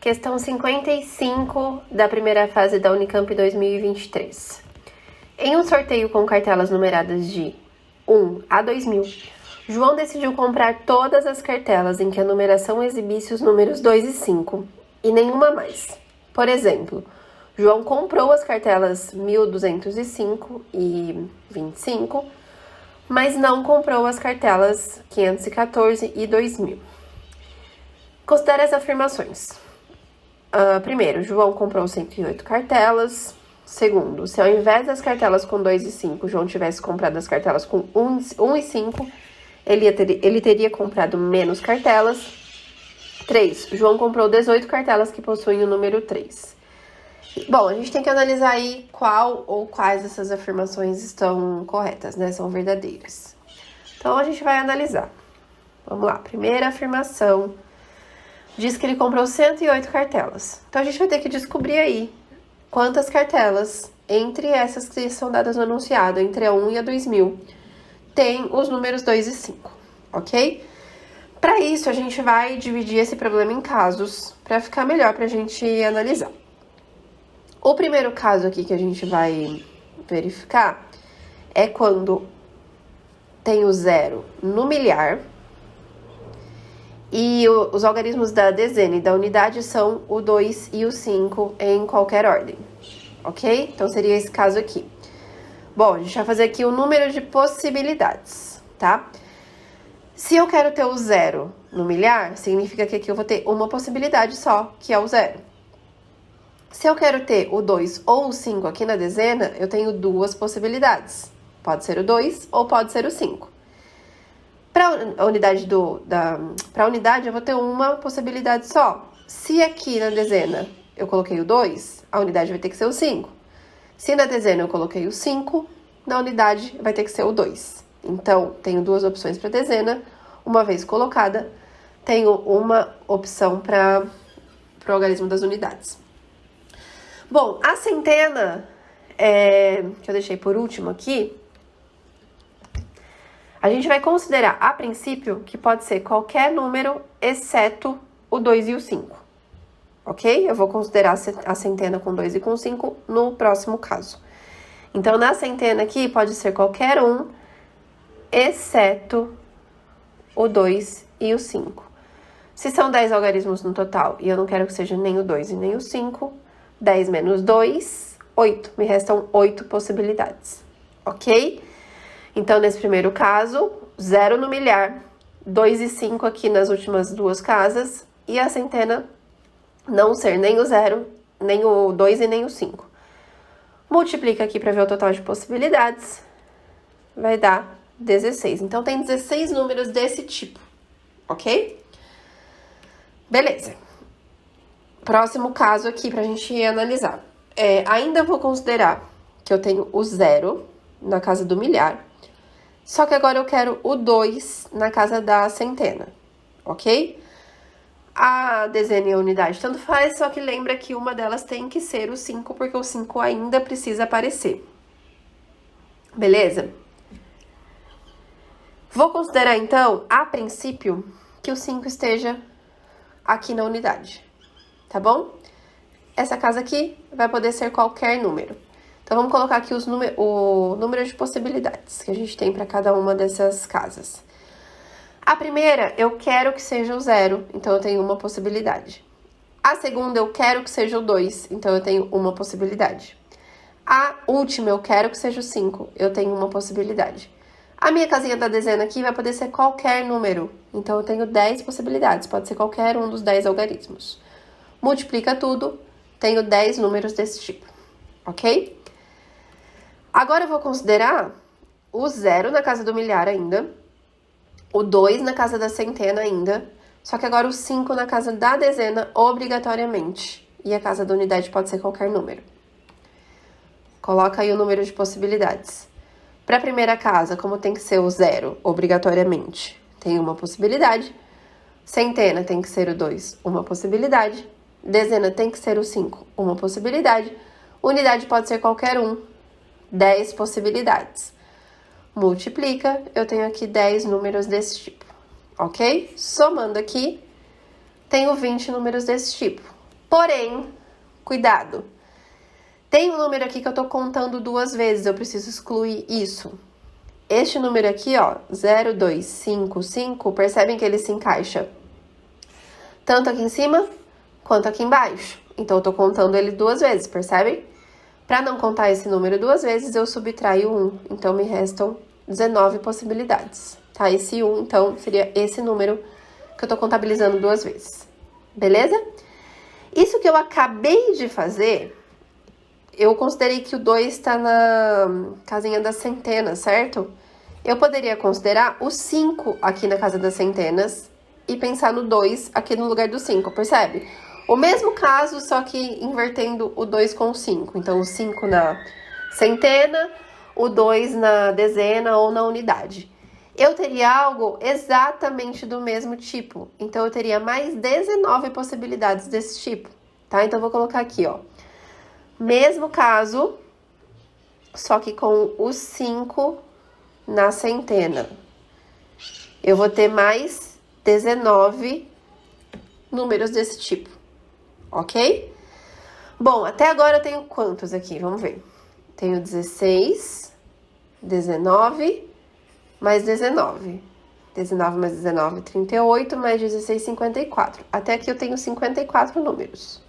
Questão 55 da primeira fase da Unicamp 2023. Em um sorteio com cartelas numeradas de 1 a 2000, João decidiu comprar todas as cartelas em que a numeração exibisse os números 2 e 5 e nenhuma mais. Por exemplo, João comprou as cartelas 1205 e 25, mas não comprou as cartelas 514 e 2000. Considere as afirmações. Primeiro, João comprou 108 cartelas. Segundo, se ao invés das cartelas com 2 e 5, João tivesse comprado as cartelas com 1 e 5, ele teria comprado menos cartelas. 3. João comprou 18 cartelas que possuem o número 3. Bom, a gente tem que analisar aí qual ou quais dessas afirmações estão corretas, né? São verdadeiras. Então, a gente vai analisar. Vamos lá. Primeira afirmação diz que ele comprou 108 cartelas. Então, a gente vai ter que descobrir aí quantas cartelas, entre essas que são dadas no enunciado, entre a 1 e a 2000, tem os números 2 e 5, ok? Para isso, a gente vai dividir esse problema em casos, para ficar melhor para a gente analisar. O primeiro caso aqui que a gente vai verificar é quando tem o 0 no milhar e os algarismos da dezena e da unidade são o 2 e o 5 em qualquer ordem, ok? Então, seria esse caso aqui. Bom, a gente vai fazer aqui o número de possibilidades, tá? Se eu quero ter o 0 no milhar, significa que aqui eu vou ter uma possibilidade só, que é o 0. Se eu quero ter o 2 ou o 5 aqui na dezena, eu tenho duas possibilidades. Pode ser o 2 ou pode ser o 5. Para a unidade eu vou ter uma possibilidade só. Se aqui na dezena eu coloquei o 2, a unidade vai ter que ser o 5. Se na dezena eu coloquei o 5, na unidade vai ter que ser o 2. Então, tenho duas opções para dezena. Uma vez colocada, tenho uma opção para o algarismo das unidades. Bom, a centena, que eu deixei por último aqui, a gente vai considerar, a princípio, que pode ser qualquer número, exceto o 2 e o 5. Ok? Eu vou considerar a centena com 2 e com 5 no próximo caso. Então, na centena aqui, pode ser qualquer um, exceto o 2 e o 5. Se são 10 algarismos no total, e eu não quero que seja nem o 2 e nem o 5, 10 menos 2, 8. Me restam 8 possibilidades. Ok? Então, nesse primeiro caso, 0 no milhar, 2 e 5 aqui nas últimas duas casas, e a centena não ser nem o 0, nem o 2 e nem o 5. Multiplica aqui para ver o total de possibilidades, vai dar 16. Então, tem 16 números desse tipo, ok? Beleza. Próximo caso aqui pra gente analisar. Ainda vou considerar que eu tenho o 0 na casa do milhar, só que agora eu quero o 2 na casa da centena, ok? A dezena e a unidade tanto faz, só que lembra que uma delas tem que ser o 5, porque o 5 ainda precisa aparecer. Beleza? Vou considerar, então, a princípio, que o 5 esteja aqui na unidade, tá bom? Essa casa aqui vai poder ser qualquer número. Então, vamos colocar aqui o número de possibilidades que a gente tem para cada uma dessas casas. A primeira, eu quero que seja o 0, então eu tenho uma possibilidade. A segunda, eu quero que seja o 2, então eu tenho uma possibilidade. A última, eu quero que seja o 5, eu tenho uma possibilidade. A minha casinha da dezena aqui vai poder ser qualquer número, então eu tenho 10 possibilidades, pode ser qualquer um dos 10 algarismos. Multiplica tudo, tenho 10 números desse tipo, ok? Agora eu vou considerar o 0 na casa do milhar ainda, o 2 na casa da centena ainda, só que agora o 5 na casa da dezena obrigatoriamente, e a casa da unidade pode ser qualquer número. Coloca aí o número de possibilidades. Para a primeira casa, como tem que ser o 0 obrigatoriamente, tem uma possibilidade. Centena tem que ser o 2, uma possibilidade. Dezena tem que ser o 5, uma possibilidade. Unidade pode ser qualquer um, 10 possibilidades. Multiplica, eu tenho aqui 10 números desse tipo, ok? Somando aqui, tenho 20 números desse tipo. Porém, cuidado. Tem um número aqui que eu tô contando 2 vezes, eu preciso excluir isso. Este número aqui, ó, 0255, percebem que ele se encaixa tanto aqui em cima quanto aqui embaixo. Então, eu tô contando ele 2 vezes, percebem? Para não contar esse número 2 vezes, eu subtraio 1. Então, me restam 19 possibilidades, tá? Esse 1, então, seria esse número que eu tô contabilizando 2 vezes. Beleza? Isso que eu acabei de fazer, eu considerei que o 2 está na casinha das centenas, certo? Eu poderia considerar o 5 aqui na casa das centenas e pensar no 2 aqui no lugar do 5, percebe? O mesmo caso, só que invertendo o 2 com o 5. Então, o 5 na centena, o 2 na dezena ou na unidade. Eu teria algo exatamente do mesmo tipo. Então, eu teria mais 19 possibilidades desse tipo, tá? Então, eu vou colocar aqui, ó. Mesmo caso, só que com o 5 na centena. Eu vou ter mais 19 números desse tipo, ok? Bom, até agora eu tenho quantos aqui? Vamos ver. Tenho 16, 19, mais 19. 19 mais 19, 38, mais 16, 54. Até aqui eu tenho 54 números.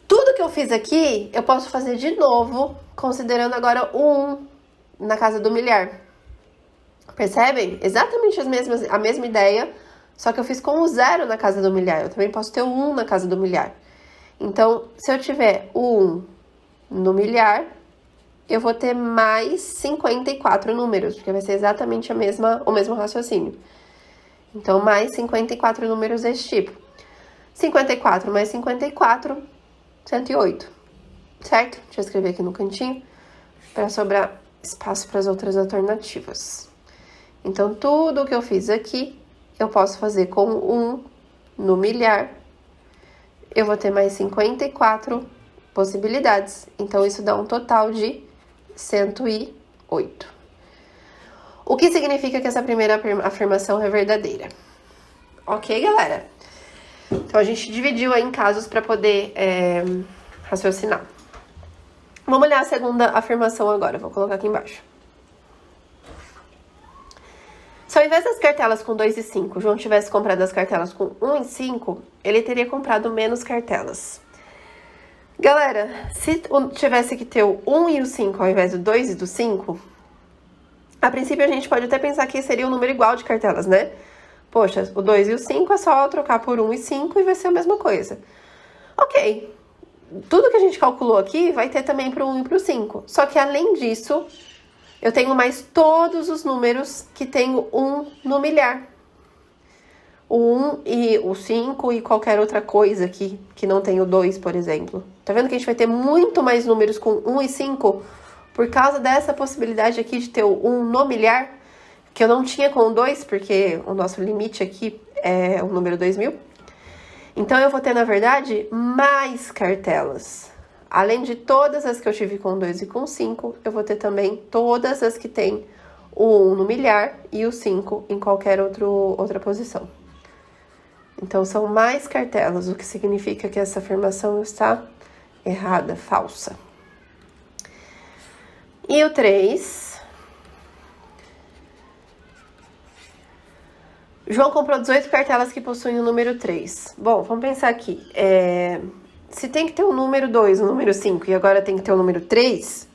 Tudo que eu fiz aqui, eu posso fazer de novo, considerando agora o 1 na casa do milhar. Percebem? Exatamente a mesma ideia, só que eu fiz com o 0 na casa do milhar. Eu também posso ter o 1 na casa do milhar. Então, se eu tiver o 1 no milhar, eu vou ter mais 54 números, porque vai ser exatamente o mesmo raciocínio. Então, mais 54 números desse tipo. 54 mais 54, 108. Certo? Deixa eu escrever aqui no cantinho, para sobrar espaço para as outras alternativas. Então, tudo que eu fiz aqui, eu posso fazer com 1 no milhar. Eu vou ter mais 54 possibilidades. Então, isso dá um total de 108. O que significa que essa primeira afirmação é verdadeira? Ok, galera? Então, a gente dividiu aí em casos para poder raciocinar. Vamos olhar a segunda afirmação agora. Vou colocar aqui embaixo. Se ao invés das cartelas com 2 e 5, João tivesse comprado as cartelas com 1 e 5, ele teria comprado menos cartelas. Galera, se tivesse que ter o 1 e o 5 ao invés do 2 e do 5, a princípio a gente pode até pensar que seria um número igual de cartelas, né? Poxa, o 2 e o 5 é só trocar por 1 e 5 e vai ser a mesma coisa. Ok, tudo que a gente calculou aqui vai ter também para o 1 e para o 5. Só que além disso, eu tenho mais todos os números que tem o 1 no milhar. O 1 e o 5 e qualquer outra coisa aqui que não tem o 2, por exemplo. Tá vendo que a gente vai ter muito mais números com 1 e 5 por causa dessa possibilidade aqui de ter o 1 no milhar, que eu não tinha com o 2, porque o nosso limite aqui é o número 2000. Então, eu vou ter, na verdade, mais cartelas. Além de todas as que eu tive com 2 e com 5, eu vou ter também todas as que tem o 1 no milhar e o 5 em qualquer outra posição. Então, são mais cartelas, o que significa que essa afirmação está errada, falsa. E o 3. João comprou 18 cartelas que possuem o número 3. Bom, vamos pensar aqui. Se tem que ter o número 2, o número 5 e agora tem que ter o número 3,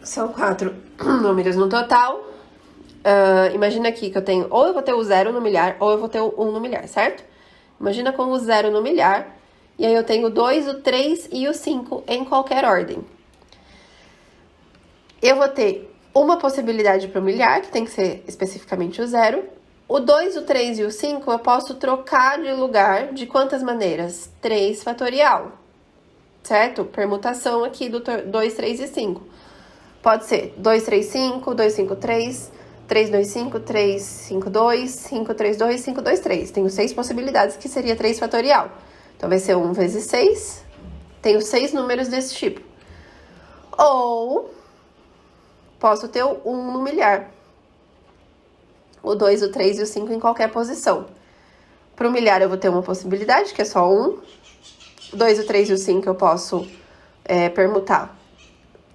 são 4 números no total. Imagina aqui que eu tenho, ou eu vou ter o 0 no milhar, ou eu vou ter o 1 no milhar, certo? Imagina com o 0 no milhar, e aí eu tenho o 2, o 3 e o 5 em qualquer ordem. Eu vou ter uma possibilidade para o milhar, que tem que ser especificamente o 0. O 2, o 3 e o 5 eu posso trocar de lugar de quantas maneiras? 3 fatorial, certo? Permutação aqui do 2, 3 e 5. Pode ser 2, 3, 5, 2, 5, 3, 3, 2, 5, 3, 5, 2, 5, 3, 2, 5, 2, 3. Tenho 6 possibilidades, que seria 3 fatorial. Então, vai ser 1 vezes 6. Tenho 6 números desse tipo. Ou posso ter o 1 no milhar. O 2, o 3 e o 5 em qualquer posição. Para o milhar eu vou ter uma possibilidade, que é só 1. O 2, o 3 e o 5 eu posso permutar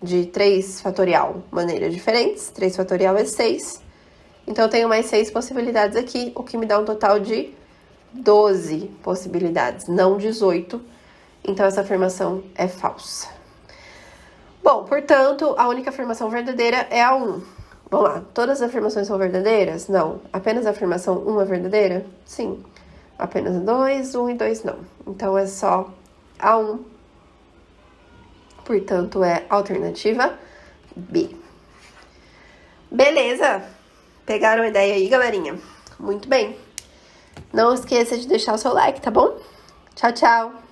de 3 fatorial maneiras diferentes. 3 fatorial é 6. Então, eu tenho mais 6 possibilidades aqui, o que me dá um total de 12 possibilidades, não 18. Então, essa afirmação é falsa. Bom, portanto, a única afirmação verdadeira é a 1. Vamos lá, todas as afirmações são verdadeiras? Não. Apenas a afirmação 1 é verdadeira? Sim. Apenas 2, 1 e 2 não. Então, é só a 1. Portanto, é alternativa B. Beleza? Pegaram a ideia aí, galerinha? Muito bem. Não esqueça de deixar o seu like, tá bom? Tchau, tchau!